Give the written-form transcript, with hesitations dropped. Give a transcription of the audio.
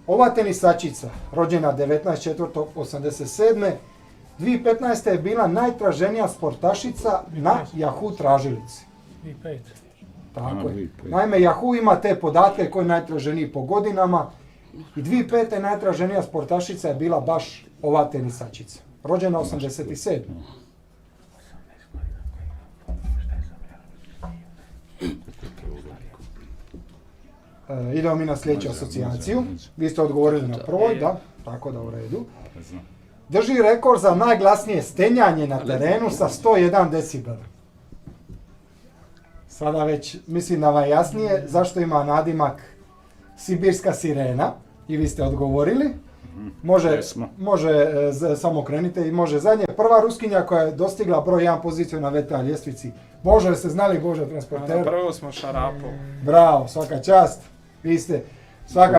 Ova tenisačica, rođena 19.4.87. 2015. je bila najtraženija sportašica na Yahoo tražilici. 2005. Tako je. Naime, Yahoo ima te podatke koji je najtraženiji po godinama. I 2005. najtraženija sportašica je bila baš ova tenisačica. Rođena 87. Idemo mi na sljedeću asocijaciju. Vi ste odgovorili na prvoj, da, tako da u redu. Drži rekord za najglasnije stenjanje na terenu sa 101 decibel. Sada već mislim da vam je jasnije zašto ima nadimak Sibirska sirena i vi ste odgovorili. Može samo krenite i može zadnje. Prva Ruskinja koja je dostigla broj 1 poziciju na VTA ljestvici. Bože, ste znali Bože transporter? Prvo smo Šarapov. Bravo, svaka čast. Vi ste svaka